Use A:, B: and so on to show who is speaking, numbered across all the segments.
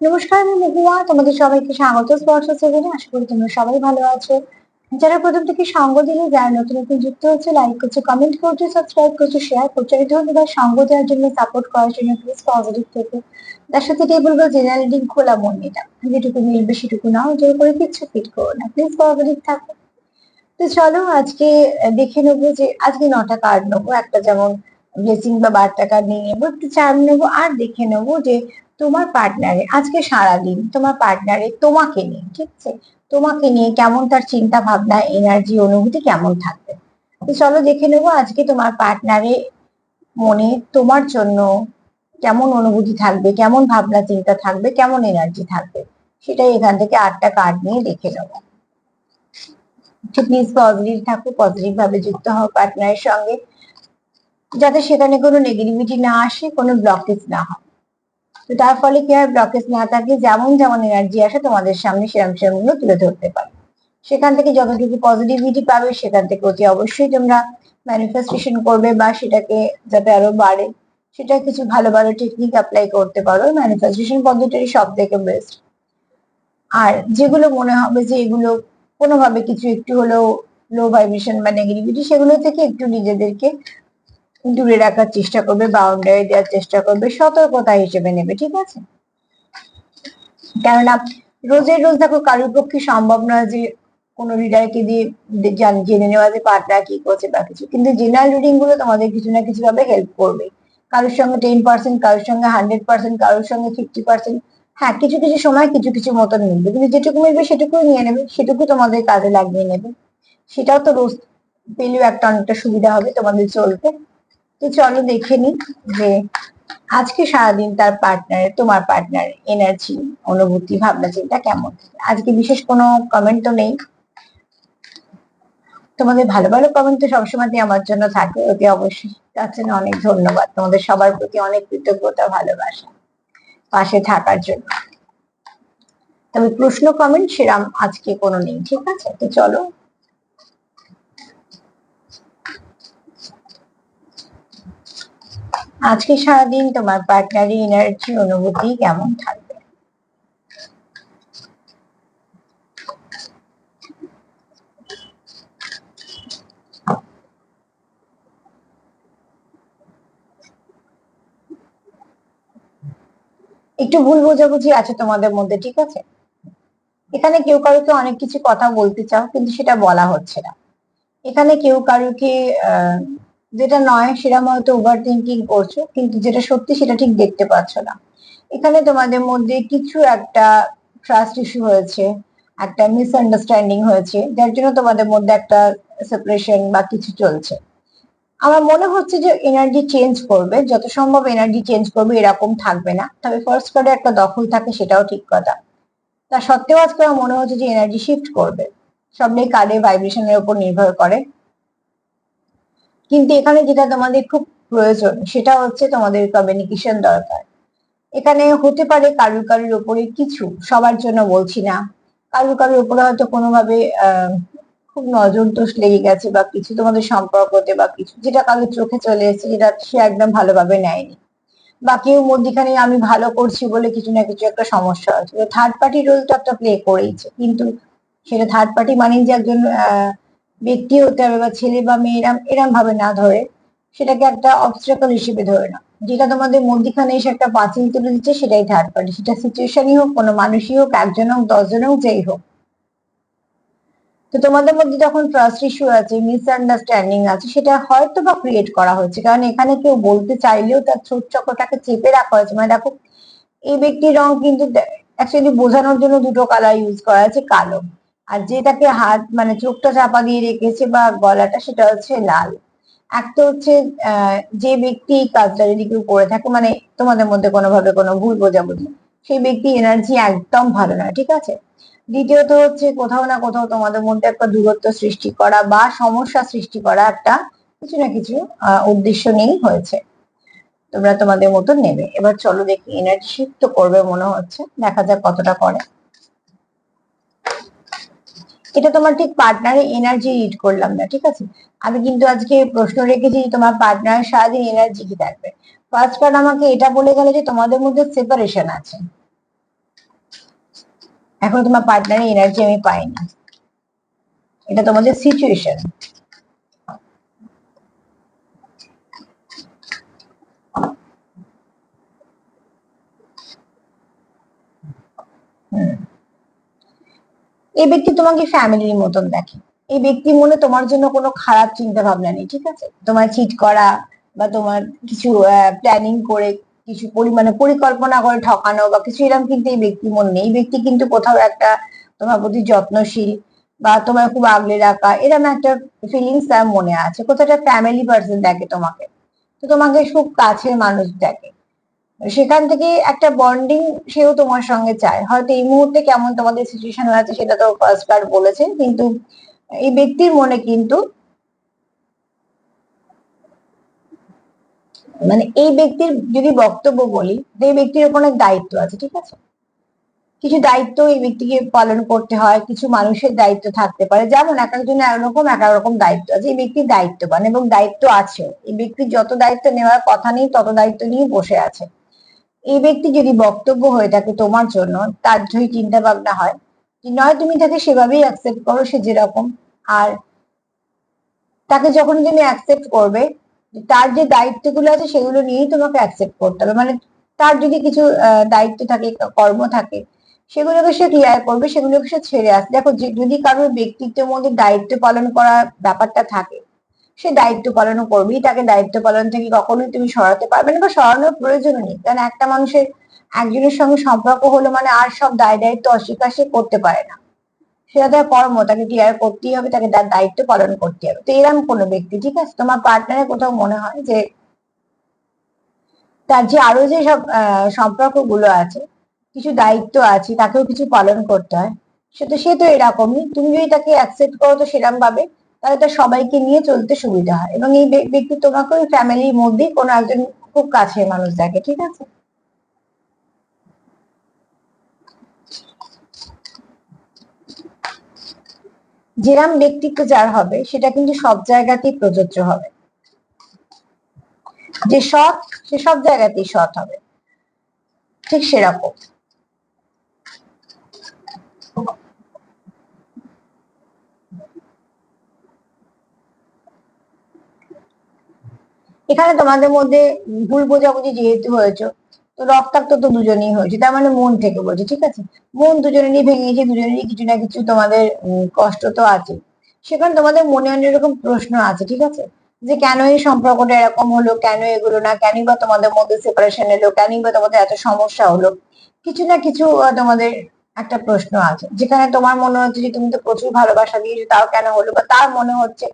A: নমস্কার, আমি মহুয়া। তোমাদের সবাইকে স্বাগত স্পর্শ সেভেনে। আশা করি তোমরা সবাই ভালো আছো। যারা প্রথম থেকে সঙ্গ দিলে, যারা নতুন নতুন যুক্ত হচ্ছে, লাইক করছো, কমেন্ট করছো, সাবস্ক্রাইব করছো, শেয়ার করছো, এই ধন্যবাদ। সঙ্গ দেওয়ার জন্য, সাপোর্ট করার জন্য প্লিজ পজিটিভ থেকে। তার সাথে টেবিল বা জেনারেল রিডিং খোলা মন এটা, যেটুকু মিলবে সেটুকু নাও, জোর করে কিচ্ছু ফিট করো না, প্লিজ পজিটিভ থাকো। তো চলো আজকে দেখে নেবো যে আজকে 9টা কার্ড নেবো। একটা যেমন ব্লেসিং বা বার্তা কার্ড নিয়ে নেবো, একটু চার্ম নেবো, আর দেখে নেবো যে তোমার পার্টনারে আজকে সারাদিন তোমার পার্টনারে তোমাকে নিয়ে, ঠিক আছে, তোমাকে নিয়ে কেমন তার চিন্তা ভাবনা, এনার্জি, অনুভূতি কেমন থাকবে। তো চলো দেখে নেবো আজকে তোমার পার্টনারে মনে তোমার জন্য কেমন অনুভূতি থাকবে, কেমন ভাবনা চিন্তা থাকবে, কেমন এনার্জি থাকবে, সেটাই এখান থেকে 8টা কার্ড নিয়ে দেখে নেবো। প্লিজ পজিটিভ থাকো, পজিটিভ ভাবে যুক্ত হও পার্টনারের সঙ্গে, যাতে সেখানে কোনো নেগেটিভিটি না আসে, কোনো ব্লকেজ না হয়। তো তার ফলে কি হয়, ব্লকেজ না থাকে, যেমন যেমন এনার্জি আসে তোমাদের সামনে সেরকম সেরকম গুলো তুলে ধরতে পারো। সেখান থেকে যতটুকু পজিটিভিটি পাবে সেখান থেকে অতি অবশ্যই তোমরা ম্যানিফেস্টেশন করবে, বা সেটাকে যাতে আরো বাড়ে, সেটা কিছু ভালো ভালো টেকনিক অ্যাপ্লাই করতে পারো। ম্যানিফেস্টেশন পদ্ধতিটি সব থেকে বেস্ট। আর যেগুলো মনে হবে যে এগুলো কোনোভাবে কিছু একটু হলেও লো ভাইব্রেশন বা নেগেটিভিটি, সেগুলো থেকে একটু নিজেদেরকে দূরে রাখার চেষ্টা করবে, বাউন্ডারি দেওয়ার চেষ্টা করবে, সতর্কতা হিসেবে নেবে, ঠিক আছে। কেননা রোজের রোজ দেখো কারোর পক্ষে সম্ভব নয় যে কোনো রিডারকে দিয়ে জেনে নেওয়া যে পার্টনার কি করছে বা কিছু, কিন্তু জেনারেল রিডিং গুলো তোমাদের কিছু না কিছু ভাবে হেল্প করবে। কারোর সঙ্গে 10%, কারোর সঙ্গে 100%, কারোর সঙ্গে 50%। হ্যাঁ, কিছু কিছু সময় কিছু কিছু মতন মিলবে, কিন্তু যেটুকু মিলবে সেটুকুই নিয়ে নেবে, সেটুকু তোমাদের কাজে লাগিয়ে নেবে। সেটাও তো রোজ পেলেও একটা অনেকটা সুবিধা হবে তোমাদের চলতে। তো চলো দেখে নি যে আজকে সারাদিন তার পার্টনার, তোমার পার্টনার এনার্জি, অনুভূতি, ভাবনা চিন্তা কেমন। আজকে বিশেষ কোনো কমেন্ট তো নেই, তোমাদের ভালো ভালো কমেন্ট তো সবসময় আমার জন্য থাকে, অতি অবশ্যই তার জন্য অনেক ধন্যবাদ। তোমাদের সবার প্রতি অনেক কৃতজ্ঞতা, ভালোবাসা পাশে থাকার জন্য। তবে প্রশ্ন কমেন্ট সেরাম আজকে কোনো নেই, ঠিক আছে। তো চলো আজকে সারাদিন তোমার পার্টনারের এনার্জি, অনুভূতি কেমন থাকবে। একটু ভুল বোঝাবুঝি আছে তোমাদের মধ্যে, ঠিক আছে। এখানে কেউ কারোকে অনেক কিছু কথা বলতে চাও, কিন্তু সেটা বলা হচ্ছে না। এখানে কেউ কারোকে যেটা নয় সেরকম হয়তো ওভার থিঙ্কিং করছো, কিন্তু যেটা সত্যি সেটা ঠিক দেখতে পাচ্ছ না। এখানে তোমাদের মধ্যে কিছু একটা ট্রাস্ট ইস্যু হয়েছে, একটা মিসআন্ডারস্ট্যান্ডিং হয়েছে, যার জন্য তোমাদের মধ্যে একটা সেপারেশন বা কিছু চলছে। আমার মনে হচ্ছে যে এনার্জি চেঞ্জ করবে, যত সম্ভব এনার্জি চেঞ্জ করবে, এরকম থাকবে না। তবে ফার্স্ট কার্ডে একটা দখল থাকে, সেটাও ঠিক কথা। তা সত্ত্বেও আজকে আমার মনে হচ্ছে যে এনার্জি শিফট করবে। সবটাই কার্ডের ভাইব্রেশনের উপর নির্ভর করে। কিন্তু এখানে যেটা তোমাদের খুব প্রয়োজন সেটা হচ্ছে তোমাদের কমিউনিকেশন দরকার। এখানে হতে পারে কারুর কারুর উপরে কিছু, সবার জন্য বলছি না, কারুর কারুর উপরে হয়তো কোনোভাবে খুব নজর দোষ লেগে গেছে বা কিছু, তোমাদের সম্পর্কতে বা কিছু, যেটা কারোর চোখে চলে এসেছে, যেটা সে একদম ভালোভাবে নেয়নি। বা কেউ মধ্যিখানে আমি ভালো করছি বলে কিছু না কিছু একটা সমস্যা হচ্ছে, থার্ড পার্টি রোলটা একটা প্লে করেইছে। কিন্তু সেটা থার্ড পার্টি মানে যে একজন ব্যক্তি হতে হবে, বা ছেলে বা মেয়ে, এরম এরম ভাবে না ধরে সেটাকে একটা অবস্ট্রাকল হিসেবে ধরে না। যেটা তোমাদের মধ্যিখানে এসে একটা পাঁচিল তুলে দিচ্ছে, সেটাই থার্ড পার্টি। সেটা সিচুয়েশনই হোক, কোনো মানুষই হোক, একজন হোক, 10 জন হোক, যেই হোক। তো তোমাদের মধ্যে যখন ট্রাস্ট ইস্যু আছে, মিসআন্ডারস্ট্যান্ডিং আছে, সেটা হয়তো বা ক্রিয়েট করা হচ্ছে, কারণ এখানে কেউ বলতে চাইলেও তার ছোট চক্রটাকে চেপে রাখা হয়েছে। মানে দেখো, এই ব্যক্তির রং কিন্তু অ্যাকচুয়ালি বোঝানোর জন্য দুটো কালার ইউজ করা আছে, কালো। আর যেটাকে হাত মানে চোখটা চাপা দিয়ে রেখেছে বা গলাটা, সেটা হচ্ছে লাল। একটা হচ্ছে যে ব্যক্তি এই কাজটা যদি কেউ করে থাকে, মানে তোমাদের মধ্যে কোনোভাবে কোনো ভুল বোঝাবুঝি, সেই ব্যক্তি এনার্জি একদম ভালো নয়, ঠিক আছে। দ্বিতীয়ত হচ্ছে কোথাও না কোথাও তোমাদের মধ্যে একটা দূরত্ব সৃষ্টি করা বা সমস্যা সৃষ্টি করা, একটা কিছু না কিছু উদ্দেশ্য নিয়েই হয়েছে। তোমরা তোমাদের মতন নেবে। এবার চলো দেখি, এনার্জি শিফট তো করবে মনে হচ্ছে, দেখা যাক কতটা করে। এটা তোমার ঠিক পার্টনারের এনার্জি রিড করলাম না, ঠিক আছে। আমি কিন্তু আজকে প্রশ্ন রেখেছি তোমার পার্টনার সারাদিন এনার্জি কি থাকবে। ফার্স্ট কার্ড আমাকে এটা বলে গেল যে তোমাদের মধ্যে সেপারেশন আছে। এখন তোমার পার্টনারের এনার্জি আমি পাইনি, এটা তোমাদের সিচুয়েশন। এই ব্যক্তি তোমাকে ফ্যামিলির মতন দেখে। এই ব্যক্তি মনে তোমার জন্য কোনো খারাপ চিন্তা ভাবনা নেই, ঠিক আছে? তোমার চিট করা বা তোমার কিছু প্ল্যানিং করে কিছু পরিমাণে পরিকল্পনা করে ঠকানো বা কিছু এরকম কিন্তু এই ব্যক্তি মনে নেই। এই ব্যক্তি কিন্তু কোথাও একটা তোমার প্রতি যত্নশীল বা তোমার খুব আগলে রাখা এরকম একটা ফিলিংস তার মনে আছে। কোথাও একটা ফ্যামিলি পার্সন দেখে তোমাকে, তো তোমাকে খুব কাছের মানুষ দেখে। সেখান থেকে একটা বন্ডিং সেও তোমার সঙ্গে চায়। হয়তো এই মুহূর্তে কেমন তোমাদের সিচুয়েশন আছে সেটা তো ফার্স্ট কার্ড বলেছে, কিন্তু এই ব্যক্তির মনে কিন্তু মানে এই ব্যক্তির যদি বক্তব্য বলি, এই ব্যক্তির উপর অনেক দায়িত্ব আছে, ঠিক আছে? কিছু দায়িত্ব এই ব্যক্তিকে পালন করতে হয়, কিছু মানুষের দায়িত্ব থাকতে পারে, যেমন এক একজনের এক এক রকম দায়িত্ব আছে। এই ব্যক্তির দায়িত্ববান এবং দায়িত্ব আছে, এই ব্যক্তির যত দায়িত্ব নেওয়ার কথা নেই তত দায়িত্ব নিয়ে বসে আছে। এই ব্যক্তি যদি বক্তব্য হয়ে থাকে তোমার জন্য, তার যদি চিন্তা ভাবনা হয় যে নয় তুমি তাকে সেভাবেই অ্যাকসেপ্ট করো সে যেরকম, আর তাকে যখন তুমি অ্যাকসেপ্ট করবে তার যে দায়িত্বগুলো আছে সেগুলো নিয়েই তোমাকে অ্যাকসেপ্ট করতে হবে। মানে তার যদি কিছু দায়িত্ব থাকে, কর্ম থাকে, সেগুলোকে সে ক্লিয়ার করবে, সেগুলোকে সে ছেড়ে আসবে। দেখো যদি কারোর ব্যক্তিত্বের মধ্যে দায়িত্ব পালন করার ব্যাপারটা থাকে, সে দায়িত্ব পালনও করবেই, তাকে দায়িত্ব পালন থেকে কখনোই তুমি সরাতে পারবে না বা সরানোর প্রয়োজন নেই। কারণ একটা মানুষের একজনের সঙ্গে সম্পর্ক হলো মানে আর সব দায় দায়িত্ব অস্বীকার সে করতে পারে না, সেটা তার কর্ম, তাকে ক্লিয়ার করতেই হবে, তাকে তার দায়িত্ব পালন করতে হবে। তো এরকম কোনো ব্যক্তি, ঠিক আছে, তোমার পার্টনারের কোথাও মনে হয় যে তার যে আরো যে সব সম্পর্ক গুলো আছে, কিছু দায়িত্ব আছে, তাকেও কিছু পালন করতে হয়, সে তো এরকমই। তুমি যদি তাকে অ্যাকসেপ্ট করো তো সেরকম ভাবে, তাহলে তার সবাইকে নিয়ে চলতে সুবিধা হয়। এবং এই ব্যক্তি তোমাকে ওই ফ্যামিলির মধ্যেই কোনো একজন খুব কাছের মানুষ দেখে, ঠিক আছে? যেরাম ব্যক্তিত্ব যার হবে সেটা কিন্তু সব জায়গাতেই প্রযোজ্য হবে। যে সৎ, সে সব জায়গাতেই সৎ হবে, ঠিক সেরকম। এখানে তোমাদের মধ্যে ভুল বোঝাবুঝি যেহেতু হয়েছে, তো রক্তাক্ত তো দুজনেই হয়েছে, তার মানে মন থেকে বলছে, ঠিক আছে? মন দুজনেরই ভেঙেছে, দুজনেরই কিছু না কিছু তোমাদের কষ্ট তো আছে। সেখানে তোমাদের মনে অনেক রকম প্রশ্ন আছে, ঠিক আছে? যে কেন এই সম্পর্কটা এরকম হলো, কেন এগুলো না, কেনই বা তোমাদের মধ্যে সেপারেশন এলো, কেনই বা তোমাদের এত সমস্যা হলো। কিছু না কিছু তোমাদের একটা প্রশ্ন আছে, যেখানে তোমার মনে হচ্ছে যে তুমি তো প্রচুর ভালোবাসা দিয়েছো, তাও কেন হলো, বা তার মনে হচ্ছে।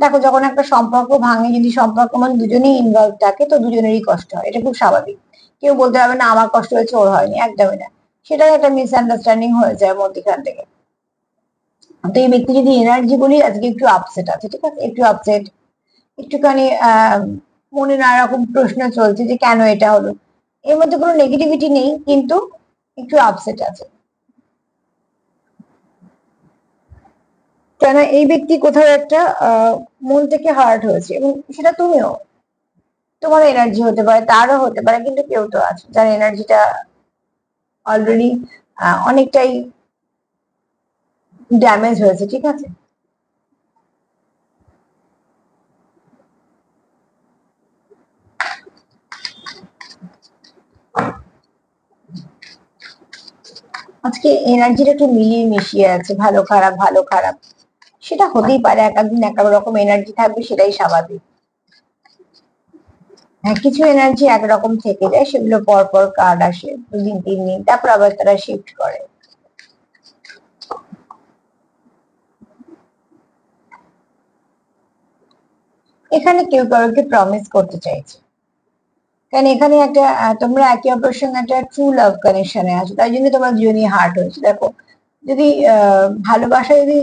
A: দেখো যখন একটা সম্পর্ক ভাঙে, যদি সম্পর্ক মানে দুজনেই ইনভলভ থাকে, তো দুজনেরই কষ্ট হয়, এটা খুব স্বাভাবিক। কেউ বলতে পারবে না আমার কষ্ট হয়েছে ওর হয়নি, একদমই না। সেটা একটা মিসআন্ডারস্ট্যান্ডিং হয়ে যায় মধ্যখান থেকে। তো এই ব্যক্তি যদি এনার্জি বলি, আজকে একটু আপসেট আছে, ঠিক আছে? একটু আপসেট, একটুখানি মনে নানা রকম প্রশ্ন চলছে যে কেন এটা হলো। এর মধ্যে কোনো নেগেটিভিটি নেই, কিন্তু একটু আপসেট আছে। কেন এই ব্যক্তি কোথাও একটা মন থেকে হার্ট হয়েছে, এবং সেটা তুমিও, তোমার এনার্জি হতে পারে, তারও হতে পারে, কিন্তু কেউ তো আছে যার এনার্জিটা অলরেডি অনেকটাই ড্যামেজ হয়েছে, ঠিক আছে? আজকে এনার্জিটা একটু মিলিয়ে মিশিয়ে আছে, ভালো খারাপ ভালো খারাপ, সেটা হতেই পারে, এক একদিন এক এক রকম এনার্জি থাকবে, সেটাই স্বাভাবিক। হ্যাঁ, কিছু এনার্জি একরকম থেকে যায়, সেগুলো পর পর কার্ড আসে 2 দিন 3 দিন, তারপর আবার তারা শিফট করে। এখানে কেউ কাউকে প্রমিস করতে চাইছে, কারণ এখানে একটা তোমরা একে অপরের সঙ্গে একটা ট্রু লাভ কানেকশনে আছো, তাই জন্য তোমার জেনুইন হার্ট হয়েছে। দেখো যদি ভালোবাসা যদি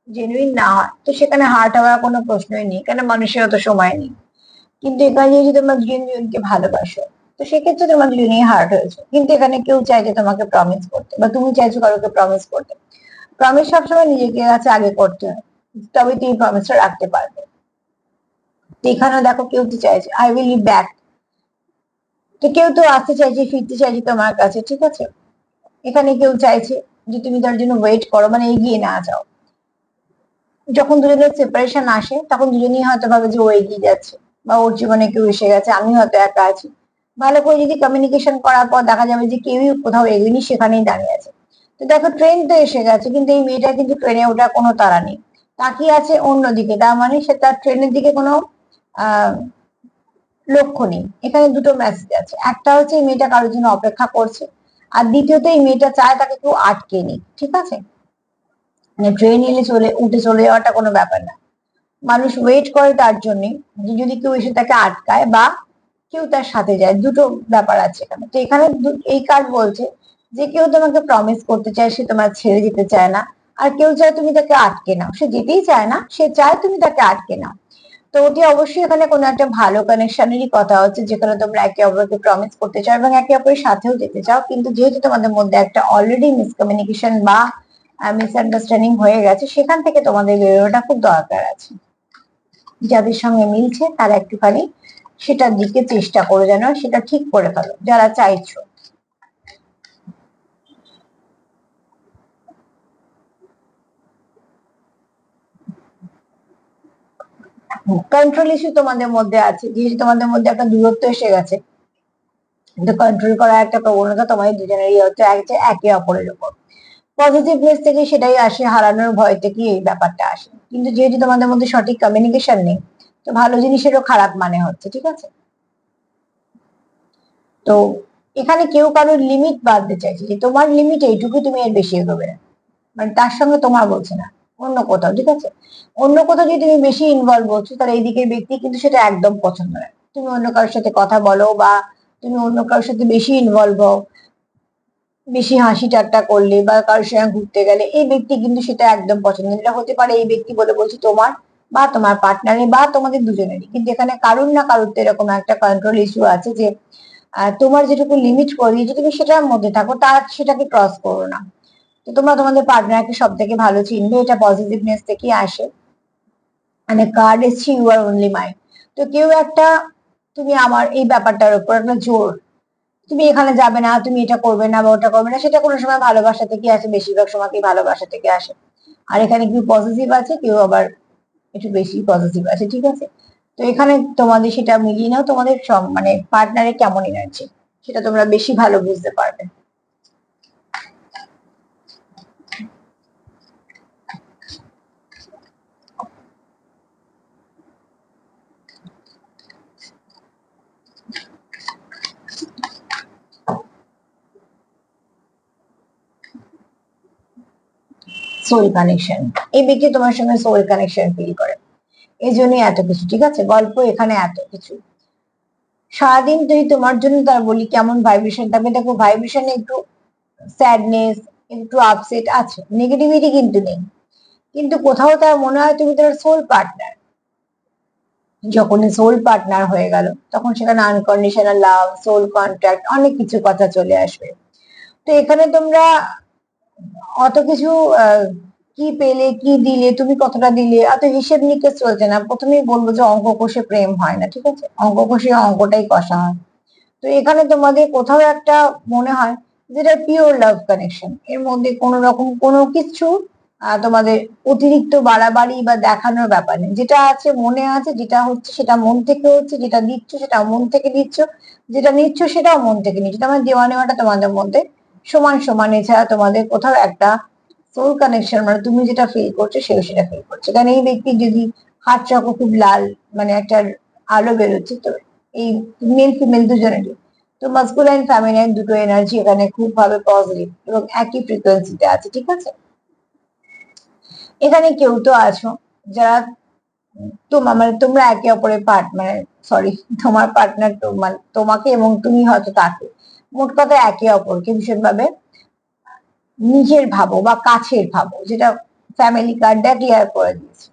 A: জেনুইন না হয়, তো সেখানে হার্ট হওয়ার কোনো প্রশ্নই নেই, কারণ মানুষের অত সময় নেই। কিন্তু এখানে যদি তোমরা দুজন দুজনকে ভালোবাসো, তো সেক্ষেত্রে তোমার দুজনেই হার্ট হয়েছে। কিন্তু এখানে কেউ চাইছে তোমাকে প্রমিস করতে, বা তুমি চাইছো কারোকে প্রমিস করতে। প্রমিস সবসময় নিজেকে কাছে আগে করতে হয়, তবে তুমি প্রমিসটা রাখতে পারবে। তো এখানে দেখো কেউ তো চাইছে আই উইল বি ব্যাক, তো কেউ তো আসতে চাইছে, ফিরতে চাইছে তোমার কাছে, ঠিক আছে? এখানে কেউ চাইছে যে তুমি তার জন্য ওয়েট করো, মানে এগিয়ে না যাও। যখন দুজনের সেপারেশন আসে তখন দুজনেই হয়তো ভাবে যে ও এগিয়ে যাচ্ছে বা ওর জীবনে কেউ এসে গেছে, আমি হয়তো একা আছি। ভালো করে যদি কমিউনিকেশন করার পর দেখা যাবে যে কেউই কোথাও এগোয়নি, সেখানেই দাঁড়িয়ে আছে। তো দেখো ট্রেন তো এসে গেছে, কিন্তু এই মেয়েটা কিন্তু ট্রেনে ওঠার কোনো তাড়া নেই, তাকিয়ে আছে অন্যদিকে। তার মানে সে তার ট্রেনের দিকে কোনো আহ লক্ষ্য নেই। এখানে দুটো মেসেজ আছে, একটা হচ্ছে এই মেয়েটা কারোর জন্য অপেক্ষা করছে, আর দ্বিতীয়ত এই মেয়েটা চায় তাকে কেউ আটকে নিক। ঠিক আছে, মানে ট্রেন এলে উঠে চলে যাওয়াটা কোনো ব্যাপার না, মানুষ ওয়েট করে তার জন্য, যে যদি কেউ এসে তাকে আটকায় বা কেউ তার সাথে যায়। দুটো ব্যাপার আছে এখানে। তো এখানে এই কার্ড বলছে যে কেউ তোমাকে প্রমিস করতে চায়, সে তোমার ছেড়ে যেতে চায় না। আর কেউ চায় তুমি তাকে আটকে নাও, সে যেতেই চায় না, সে চায় তুমি তাকে আটকে নাও। তো ওটি অবশ্যই এখানে কোনো একটা ভালো কানেকশনেরই কথা হচ্ছে, যেখানে তোমরা একে অপরকে প্রমিস করতে চাও এবং একে অপরের সাথেও যেতে চাও। কিন্তু যেহেতু তোমাদের মধ্যে একটা অলরেডি মিসকমিউনিকেশন বা মিসআন্ডারস্ট্যান্ডিং হয়ে গেছে, সেখান থেকে তোমাদের বেরোনোটা খুব দরকার আছে। যাদের সঙ্গে মিলছে তারা একটুখানি সেটার দিকে চেষ্টা করে, যেন সেটা ঠিক করে ফেলো যারা চাইছো। কন্ট্রোল ইস্যু তোমাদের মধ্যে আছে, যেহেতু তোমাদের মধ্যে একটা দূরত্ব এসে গেছে, কিন্তু কন্ট্রোল করার একটা প্রবণতা তোমাদের দুজনেরই হচ্ছে একে অপরের উপর। পজিটিভনেস থেকে সেটাই আসে, হারানোর ভয় থেকে এই ব্যাপারটা আসে। কিন্তু যেহেতু তোমাদের মধ্যে সঠিক কমিউনিকেশন নেই, তো ভালো জিনিসেরও খারাপ মানে হচ্ছে। ঠিক আছে, তো এখানে কেউ কারোর লিমিট বাঁধতে চাইছে, যে তোমার লিমিট এইটুকু, তুমি এর বেশি এগোবে না। মানে তার সঙ্গে তোমার বলছে না, অন্য কোথাও। ঠিক আছে, অন্য কোথাও যদি তুমি বেশি ইনভলভ হচ্ছো, তাহলে এই দিকের ব্যক্তি কিন্তু সেটা একদম পছন্দ নয়। তুমি অন্য কারোর সাথে কথা বলো বা তুমি অন্য কারোর সাথে বেশি ইনভলভ হও, বেশি হাসি ঠাট্টা করলে বা কারোর সঙ্গে ঘুরতে গেলে, এই ব্যক্তি কিন্তু সেটা একদম পছন্দ নয়। এটা হতে পারে এই ব্যক্তি বলে বলছি তোমার বা তোমার পার্টনারের বা তোমাদের দুজনেরই, কিন্তু এখানে কারুর না কারুর তো এরকম একটা কন্ট্রোল ইস্যু আছে যে তোমার যেটুকু লিমিট করে দিয়েছে তুমি সেটার মধ্যে থাকো, তার সেটাকে ক্রস করো না। তো তোমরা তোমাদের পার্টনারকে সব থেকে ভালো চিনবে, এটা পজিটিভনেস থেকে আসে। মানে কার্ড এসছে ইউ আর অনলি মাইন্ড। তো কেউ একটা, তুমি আমার এই ব্যাপারটার উপর একটা জোর, তুমি এখানে যাবে না, তুমি এটা করবে না বা ওটা করবে না, সেটা কোনো সময় ভালোবাসা থেকে আসে, বেশিরভাগ সময় ভালোবাসা থেকে আসে। আর এখানে কেউ পজিটিভ আছে, কেউ আবার একটু বেশি পজিটিভ আছে। ঠিক আছে, তো এখানে তোমাদের সেটা মিলিয়ে নাও, তোমাদের সব মানে পার্টনারের কেমন এনার্জি সেটা তোমরা বেশি ভালো বুঝতে পারবে। সোল কানেকশন, এই ব্যক্তি তোমার সঙ্গে সোল কানেকশন ফিল করে, এই জন্যই এত কিছু। ঠিক আছে, গল্প এখানে এত কিছু। সারাদিন তুই তোমার জন্য তার বলি কেমন ভাইব্রেশন থাকবে, দেখো ভাইব্রেশনে একটু স্যাডনেস, একটু আপসেট আছে, নেগেটিভিটি কিন্তু নেই। কিন্তু কোথাও তার মনে হয় তুমি তার সোল পার্টনার। যখন সোল পার্টনার হয়ে গেল, তখন সেখানে আনকন্ডিশনাল লাভ, সোল কন্ট্রাক্ট, অনেক কিছু কথা চলে আসবে। তো এখানে তোমরা অত কিছু কি পেলে কি দিলে, তুমি কতটা দিলে, অত হিসেব নিকেশ চলছে না। প্রথমেই বলবো যে অঙ্ক কষে প্রেম হয় না। ঠিক আছে, অঙ্ক কষে অঙ্কটাই কষা হয়। তো এখানে তোমাদের কোথাও একটা মনে হয় যেটা পিওর লাভ কানেকশন, এর মধ্যে কোনো রকম কোনো কিছু তোমাদের অতিরিক্ত বাড়াবাড়ি বা দেখানোর ব্যাপার নেই। যেটা আছে মনে আছে, যেটা হচ্ছে সেটা মন থেকে হচ্ছে, যেটা দিচ্ছ সেটা মন থেকে দিচ্ছ, যেটা নিচ্ছ সেটাও মন থেকে নিচ্ছ। তোমার দেওয়া নেওয়াটা তোমাদের মধ্যে সমান সমান। এছাড়া তোমাদের কোথাও একটা সোল কানেকশন, মানে তুমি যেটা ফিল করছো সেও সেটা ফিল করছে। কারণ এই ব্যক্তি যদি হাত চক্র খুব লাল, মানে একটা আলো বেরোচ্ছে, তো এই মেল ফিমেল দুজনেরই, তো মাস্কুলাইন ফেমিনাইন দুটো এনার্জি এখানে খুব ভাবে পজিটিভ এবং একই ফ্রিকোয়েন্সিতে আছে। ঠিক আছে, এখানে কেউ তো আছো যারা তোমার মানে তোমরা একে অপরের মানে সরি, তোমার পার্টনার তোমার তোমাকে এবং তুমি হয়তো তাকে, মোট কথা একে অপরকে ভীষণভাবে নিজের ভাবো বা কাছের ভাবো, যেটা ফ্যামিলি কার্ডটা ক্লিয়ার করে দিয়েছে।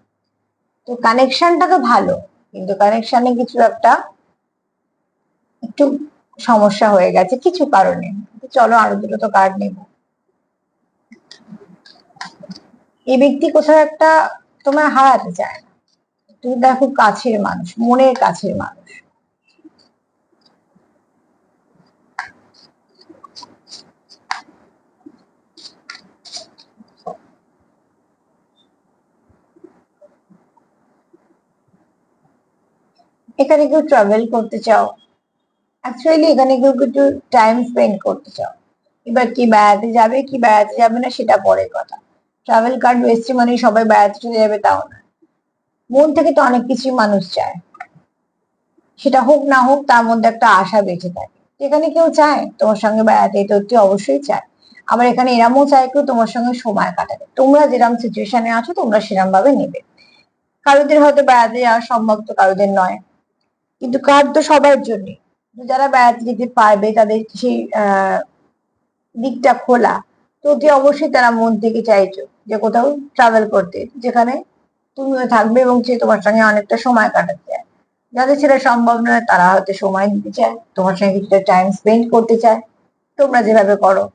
A: তো কানেকশনটা তো ভালো, কিন্তু কানেকশনে কিছু একটা একটু সমস্যা হয়ে গেছে কিছু কারণে। তো চলো আরো দুটো তো কার্ড নেব। এই ব্যক্তি কোথাও একটা তোমায় হারাতে চায় না, তুমি তার খুব কাছের মানুষ, মনের কাছের মানুষ। এখানে কেউ ট্রাভেল করতে চাও, অ্যাকচুয়ালি এখানে কেউ একটু টাইম স্পেন্ড করতে চাও। এবার কি বেড়াতে যাবে কি বেড়াতে যাবে না সেটা পরের কথা। ট্রাভেল কার্ড এসছে মানে সবাই বেড়াতে চলে যাবে তাও না। মন থেকে তো অনেক কিছুই মানুষ চায়, সেটা হোক না হোক তার মধ্যে একটা আশা বেঁচে থাকে। এখানে কেউ চায় তোমার সঙ্গে বেড়াতে, তো তুই অবশ্যই চায়। আবার এখানে এরামও চায় কেউ তোমার সঙ্গে সময় কাটাতে। তোমরা যেরকম সিচুয়েশনে আছো তোমরা সেরকম ভাবে নেবে। কারোদের হয়তো বেড়াতে যাওয়া সম্ভব, তো কারোদের নয়, কিন্তু কার তো সবার জন্য। যারা বেড়াতে যেতে পারবে তাদের সেই দিকটা খোলা, তো অতি অবশ্যই তারা মন থেকে চাইছো যে কোথাও ট্রাভেল করতে, যেখানে তুমিও থাকবে এবং সে তোমার সঙ্গে অনেকটা সময় কাটাতে চায়। যাদের সেটা সম্ভব নয় তারা হয়তো সময় দিতে চায়, তোমার সঙ্গে কিছুটা টাইম স্পেন্ড করতে চায়, তোমরা যেভাবে করো।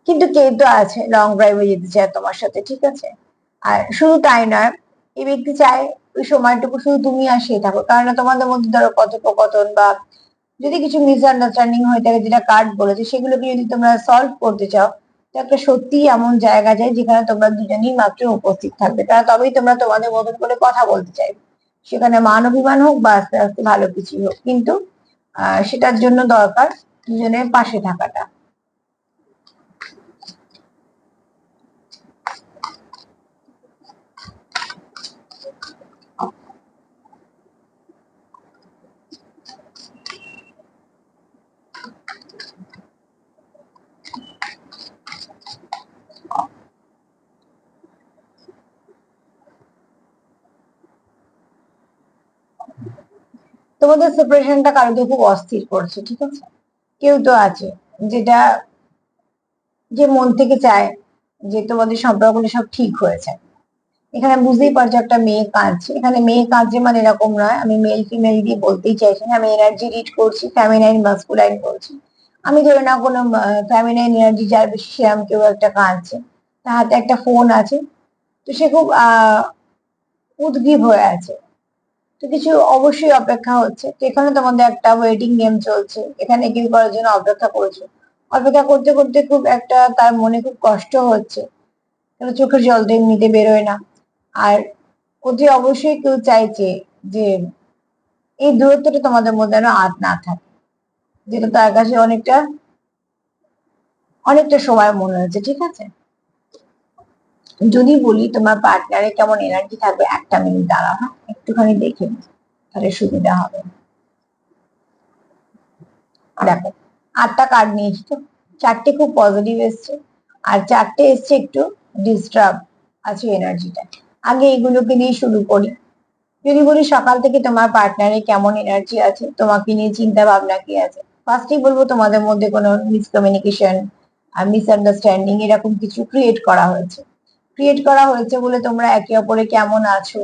A: কিন্তু কেউ তো আছে লং ড্রাইভে যেতে চায় তোমার সাথে, ঠিক আছে। আর শুধু তাই নয়, এই ব্যক্তি চায় ওই সময়টুকু শুধু তুমি আর সে থাকো, কারণ তোমাদের মধ্যে ধরো কথোপকথন বা যদি কিছু মিসআন্ডারস্ট্যান্ডিং হয়ে থাকে, যেটা কার্ড বলেছে সেগুলোকে যদি তোমরা সলভ করতে চাও, তো একটা সত্যি এমন জায়গা যায় যেখানে তোমরা দুজনেই মাত্র উপস্থিত থাকবে, তারা তবেই তোমরা তোমাদের মতন করে কথা বলতে চাইবে। সেখানে মান অভিমান হোক বা আস্তে আস্তে ভালো কিছুই হোক, কিন্তু সেটার জন্য দরকার দুজনের পাশে থাকাটা। তোমাদের সেপারেশনটা কারোকে খুব অস্থির করছে, ঠিক আছে। কেউ তো আছে যেটা, যে মন থেকে চায় যে তোমাদের সম্পর্কটা সব ঠিক হয়েছে। এখানে বুঝতেই পারছো একটা মেয়ে কাঁদছে, এখানে মেয়ে কাঁদছে মানে এরকম নয়, আমি মেল ফিমেল দিয়ে বলতেই চাইছি না, আমি এনার্জি রিড করছি, ফ্যামিনাইন মাস্কুলাইন করছি। আমি ধরে না কোনো ফ্যামিনাইন এনার্জি যার বেশি সেরকম কেউ একটা কাঁদছে, তার হাতে একটা ফোন আছে, তো সে খুব উদ্গ্রীব হয়ে আছে। তো কিছু অবশ্যই অপেক্ষা হচ্ছে, তো এখানে তোমাদের একটা ওয়েটিং গেম চলছে, এখানে কেউ করার জন্য অপেক্ষা করছো। অপেক্ষা করতে করতে খুব একটা তার মনে খুব কষ্ট হচ্ছে, কারণ চোখের জল তো এমনিতে বেরোয় না। আর অতি অবশ্যই কেউ চাইছে যে এই দূরত্বটা তোমাদের মধ্যে যেন আর না থাকে, যেটা তার কাছে অনেকটা অনেকটা সময় মনে হচ্ছে, ঠিক আছে। যদি বলি তোমার পার্টনারে কেমন এনার্জি থাকবে, একটা মিনিট দাঁড়াও, হ্যাঁ একটুখানি দেখে নিই, তাহলে সুবিধা হবে। দেখো, 8টা কার্ড নিয়েছি তো, 4টে খুব পজিটিভ এসছে আর 4টে এসছে একটু ডিস্টার্ব আছে এনার্জিটা। আগে এগুলোকে দিয়ে শুরু করি। যদি বলি সকাল থেকে তোমার পার্টনারে কেমন এনার্জি আছে, তোমাকে নিয়ে চিন্তা ভাবনা কি আছে। ফার্স্টেই বলবো তোমাদের মধ্যে কোনো মিসকমিউনিকেশন আর মিসআন্ডারস্ট্যান্ডিং এরকম কিছু ক্রিয়েট করা হয়েছে। ক্রিয়েট করা হয়েছে বলে তোমরা একে অপরে কেমন আছো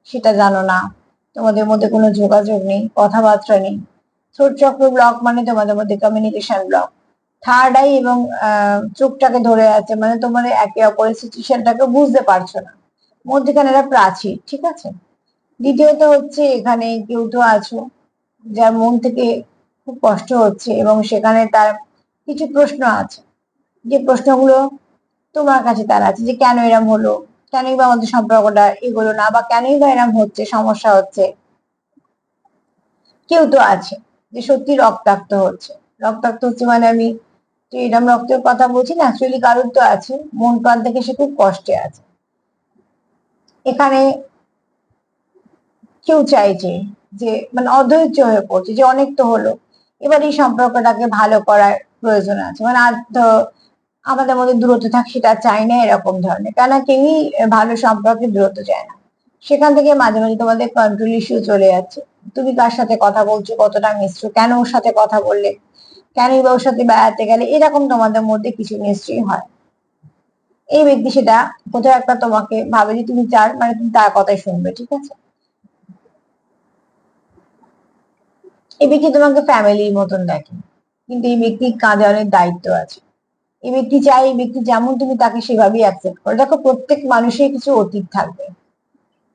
A: সেটা জানো না, তোমাদের মধ্যে কোনো যোগাযোগ নেই, কথাবার্তা নেই। থ্রোট চক্র ব্লক মানে তোমাদের মধ্যে কমিউনিকেশন ব্লক। থার্ড আই এবং চোখটাকে ধরে আছে, মানে তোমার একে অপরের সিচুয়েশনটাকে বুঝতে পারছো না। মধ্যখানে একটা প্রাচীর, ঠিক আছে। দ্বিতীয়ত হচ্ছে এখানে কেউ তো আছো যার মন থেকে খুব কষ্ট হচ্ছে এবং সেখানে তার কিছু প্রশ্ন আছে, যে প্রশ্নগুলো তোমার কাছে তার আছে, যে কেন এরম হলো, কেনই বা আমাদের সম্পর্কটা এগোলো না, বা কেনই বা এরম হচ্ছে, সমস্যা হচ্ছে। কেউ তো আছে যে সত্যি রক্তাক্ত হচ্ছে। রক্তাক্ত হচ্ছে মানে আমি তো এরম রক্তের কথা বলছি না, অ্যাকচুয়ালি কারোর তো আছে মন প্রাণ থেকে সে খুব কষ্টে আছে। এখানে কেউ চাইছে যে মানে অধৈর্য হয়ে পড়ছে যে অনেক তো হলো, এবার এই সম্পর্কটাকে ভালো করার প্রয়োজন আছে, মানে আর তো আমাদের মধ্যে দূরত্ব থাক সেটা চাই না, এরকম ধরনের। কেন কেউই ভালো সম্পর্কে দূরত্ব চায় না। সেখান থেকে মাঝে মাঝে তোমাদের কন্ট্রোল ইস্যু চলে যাচ্ছে। তুমি কার সাথে কথা বলছো, কতটা মিশছো, কেন ওর সাথে কথা বললে, কেনই বা ওর সাথে বেড়াতে গেলে, এরকম তোমাদের মধ্যে কিছু নিশ্চয়ই হয়। এই ব্যক্তি সেটা কোথাও একটা তোমাকে ভাবে যে তুমি চার মানে তুমি তার কথাই শুনবে, ঠিক আছে। এই ব্যক্তি তোমাকে ফ্যামিলির মতন দেখে, কিন্তু এই ব্যক্তির কাঁধে অনেক দায়িত্ব আছে। এই ব্যক্তি চাই এই ব্যক্তি যেমন তুমি তাকে সেভাবেই অ্যাকসেপ্ট করো। দেখো, প্রত্যেক মানুষের কিছু অতীত থাকবে,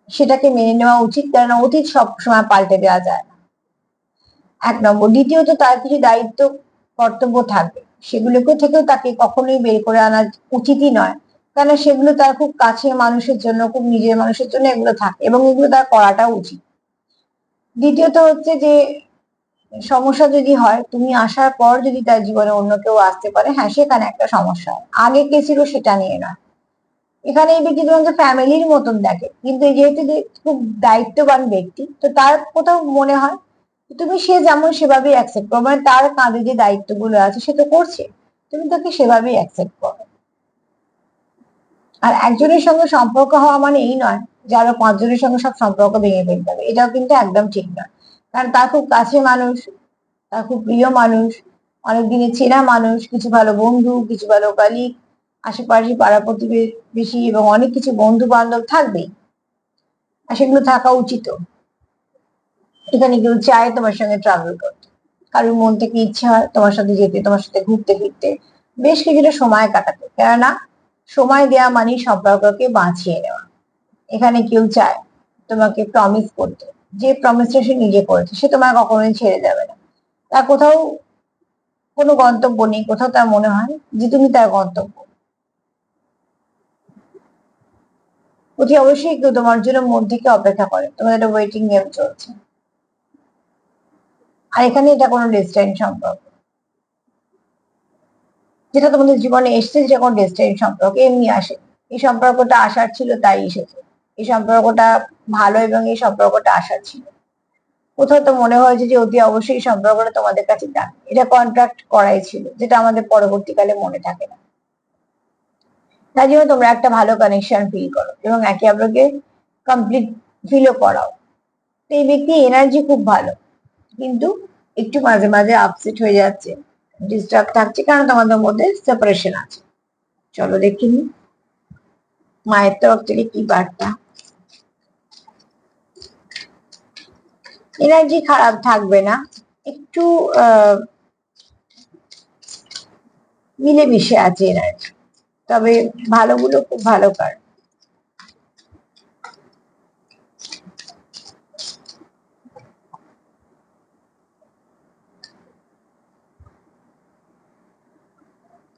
A: সেটাকে মেনে নেওয়া উচিত, কারণ অতীত সব সময় পাল্টে দেওয়া যায় না। 1 নম্বর। দ্বিতীয়ত, তার কিছু দায়িত্ব কর্তব্য থাকবে, সেগুলোকে থেকেও তাকে কখনোই বের করে আনা উচিতই নয়, কারণ সেগুলো তার খুব কাছের মানুষের জন্য, খুব নিজের মানুষের জন্য এগুলো থাকে এবং এগুলো তার করাটা উচিত। দ্বিতীয়ত হচ্ছে যে সমস্যা যদি হয়, তুমি আসার পর যদি তার জীবনে অন্য কেউ আসতে পারে, হ্যাঁ সেখানে একটা সমস্যা হয়। আগে কে ছিল সেটা নিয়ে নয়। এখানে এই ব্যক্তি তোমাকে ফ্যামিলির মতন দেখে, কিন্তু যেহেতু যে খুব দায়িত্ববান ব্যক্তি, তো তার কোথাও মনে হয় তুমি সে যেমন সেভাবেই অ্যাকসেপ্ট করো, মানে তার কাঁধে যে দায়িত্বগুলো আছে সে তো করছে, তুমি তাকে সেভাবেই অ্যাকসেপ্ট করো। আর একজনের সঙ্গে সম্পর্ক হওয়া মানে এই নয় যে আরো পাঁচজনের সঙ্গে সব সম্পর্ক ভেঙে ফেলতে হবে, এটাও কিন্তু একদম ঠিক নয়। কারণ তার খুব কাছে মানুষ, তার খুব প্রিয় মানুষ, অনেক দিনের চেনা মানুষ, কিছু ভালো বন্ধু, কিছু ভালো কালিগ, আশেপাশে পাড়া প্রতিবেশী এবং অনেক কিছু বন্ধু বান্ধব থাকবেই। আর সেগুলো থাকা উচিত। এখানে কেউ চায় তোমার সঙ্গে ট্রাভেল করতে, কারোর মন থেকে ইচ্ছে হয় তোমার সাথে যেতে, তোমার সাথে ঘুরতে ফিরতে, বেশ কিছুটা সময় কাটাতে। কেননা সময় দেওয়া মানে সম্পর্ককে বাঁচিয়ে নেওয়া। এখানে কেউ চায় তোমাকে প্রমিস করতে, যে প্রমিসটা সে নিজে করেছে সে তোমার কখনোই ছেড়ে যাবে না। তার কোথাও কোনো গন্তব্য নেই, কোথাও তার মনে হয় যে তুমি তার গন্তব্য। অতি অবশ্যই কেউ তোমার জন্য মন থেকে অপেক্ষা করে, তোমাদের একটা ওয়েটিং গেম চলছে। আর এখানে এটা কোনো ডেস্টাইন সম্পর্ক, যেটা তোমাদের জীবনে এসছে যেটা কোনো ডেস্টাইন সম্পর্ক এমনি আসে। এই সম্পর্কটা আসার ছিল তাই এসেছে। এই সম্পর্কটা ভালো এবং এই সম্পর্কটা আসার ছিল। কোথাও তো মনে হয়েছে যে অতি অবশ্যই এই সম্পর্কটা তোমাদের কাছে যান, এটা কন্ট্রাক্ট করাই ছিল, যেটা আমাদের পরবর্তীকালে মনে থাকে না। তাই জন্য তোমরা একটা ভালো কানেকশন ফিল করো এবং একে অপরকে কমপ্লিট ফিলও করাও। তো এই ব্যক্তি এনার্জি খুব ভালো, কিন্তু একটু মাঝে মাঝে আপসেট হয়ে যাচ্ছে, ডিস্টার্ব থাকছে, কারণ তোমাদের মধ্যে সেপারেশন আছে। চলো দেখিনি মায়ের তরফ থেকে কি বার্তা। এনার্জি খারাপ থাকবে না, একটু মিলেমিশে আছে এনার্জি, তবে ভালোগুলো খুব ভালো কার।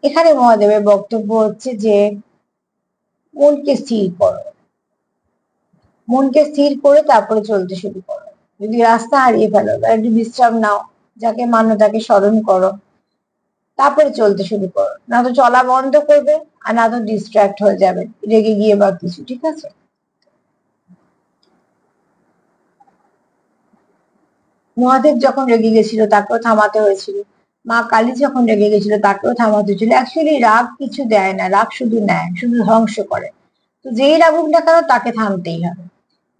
A: এখানে মহাদেবের বক্তব্য হচ্ছে যে মনকে স্থির করো, মনকে স্থির করে তারপরে চলতে শুরু করো। যদি রাস্তা হারিয়ে ফেলো তাহলে একটু বিশ্রাম নাও, যাকে মানো তাকে স্মরণ করো, তারপরে চলতে শুরু করো। না তো চলা বন্ধ করবে, আর না তো ডিস্ট্রাক্ট হয়ে যাবে রেগে গিয়ে বা কিছু। ঠিক আছে? মহাদেব যখন রেগে গেছিল তাকেও থামাতে হয়েছিল, মা কালী যখন রেগে গেছিল তাকেও থামাতে হয়েছিল। অ্যাকচুয়ালি রাগ কিছু দেয় না, রাগ শুধু নেয়, শুধু ধ্বংস করে। তো যেই রাগুক না কেন তাকে থামতেই হবে।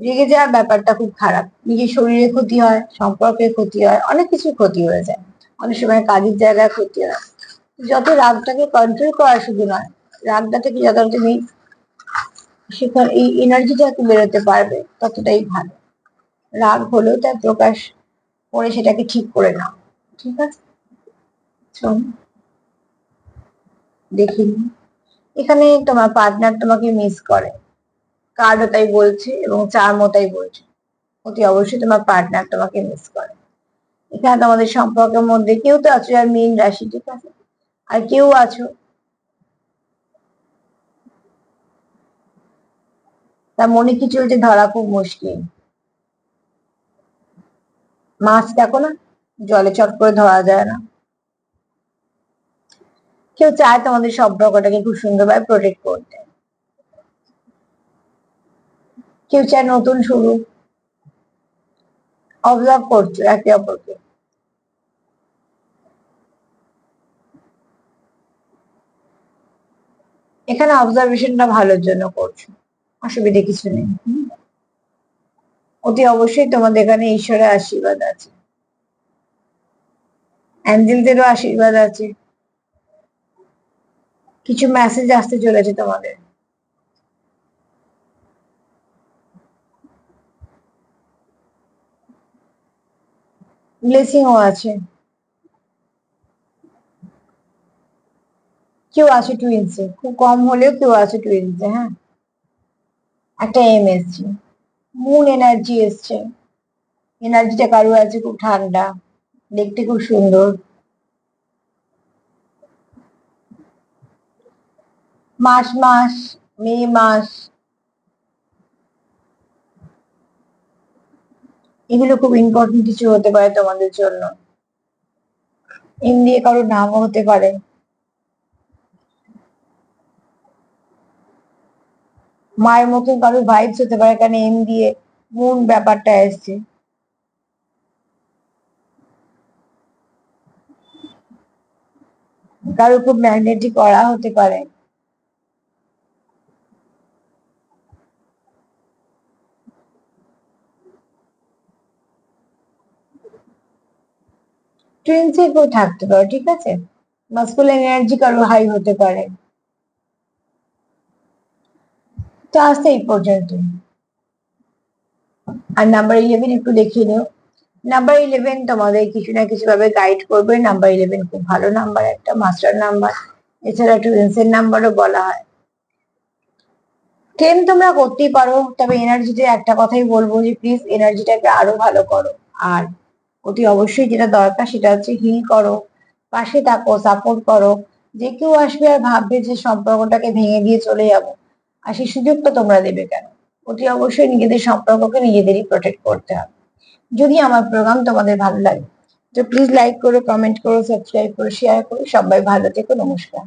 A: রেগে যাওয়ার ব্যাপারটা খুব খারাপ, নিজের শরীরে ক্ষতি হয়, সম্পর্কের ক্ষতি হয়, অনেক কিছু ক্ষতি হয়ে যায়, অনেক সময় কাজের জায়গায় ক্ষতি হয়। যত রাগটাকে কন্ট্রোল করা শুধু নয়, রাগটা থেকে যত তুমি সেখানে এই এনার্জিটাকে বেরোতে পারবে ততটাই ভালো। রাগ হলেও তার প্রকাশ করে সেটাকে ঠিক করে নাও। ঠিক আছে? চল দেখিনি এখানে তোমার পার্টনার তোমাকে মিস করে, কার্ডও তাই বলছে এবং চার্মও তাই বলছে। অতি অবশ্যই তোমার পার্টনার তোমাকে মিস করে। এখানে তোমাদের সম্পর্কের মধ্যে কেউ তো আছো আর মীন রাশি, ঠিক আছে, আর কেউ আছো তার মনে কি চলছে ধরা খুব মুশকিল। মাছ দেখো না, জলে চট করে ধরা যায় না। কেউ চায় তোমাদের সম্পর্কটাকে খুব সুন্দরভাবে প্রোটেক্ট করতে, কেউ চায় নতুন শুরু। অবজার্ভ করছো একে অপরকে। এখানে অবজারভেশনটা ভালোর জন্য করছো, অসুবিধে কিছু নেই। অতি অবশ্যই তোমাদের এখানে ঈশ্বরের আশীর্বাদ আছে, অ্যাঞ্জেলদেরও আশীর্বাদ আছে। কিছু মেসেজ আসতে চলেছে তোমাদের, ব্লেসিংও আছে। কেউ আছে টুইন্সে, খুব কম হলেও কেউ আছে টুইন্সে। হ্যাঁ, একটা এম এসছে, মুন এনার্জি এসছে। এনার্জিটা কারো আছে খুব ঠান্ডা, দেখতে খুব সুন্দর। মাস মাস, মে মাস, এগুলো খুব ইম্পর্টেন্ট কিছু হতে পারে তোমাদের জন্য। এম দিয়ে কারো নামও হতে পারে। মায়ের মতন কারো ভাইবস হতে পারে, কারণ এম দিয়ে মুন ব্যাপারটা এসছে। কারো খুব ম্যাগনেটিক অরা হতে পারে। টুইন্সে কেউ থাকতে পারে, ঠিক আছে। মাস্কুলিন এনার্জি কারো হাই হতে পারে। তো আসতে এই পর্যন্ত। আর নাম্বার 11 একটু দেখিয়ে নিও। নাম্বার 11 তোমাদের কিছু না কিছু ভাবে গাইড করবে। নাম্বার 11 খুব ভালো নাম্বার, একটা মাস্টার নাম্বার, এছাড়া টুইন্সের নাম্বারও বলা হয়। 10 তোমরা করতেই পারো, তবে এনার্জিতে একটা কথাই বলবো যে প্লিজ এনার্জিটাকে আরো ভালো করো। আর অতি অবশ্যই যেটা দরকার সেটা হচ্ছে হিল করো, পাশে থাকো, সাপোর্ট করো। যে কেউ আসবে আর ভাববে যে সম্পর্কটাকে ভেঙে দিয়ে চলে যাবো, আর সেই সুযোগটা তোমরা দেবে কেন? অতি অবশ্যই নিজেদের সম্পর্ককে নিজেদেরই প্রোটেক্ট করতে হবে। যদি আমার প্রোগ্রাম তোমাদের ভালো লাগে তো প্লিজ লাইক করো, কমেন্ট করো, সাবস্ক্রাইব করো, শেয়ার করো। সবাই ভালো থেকো, নমস্কার।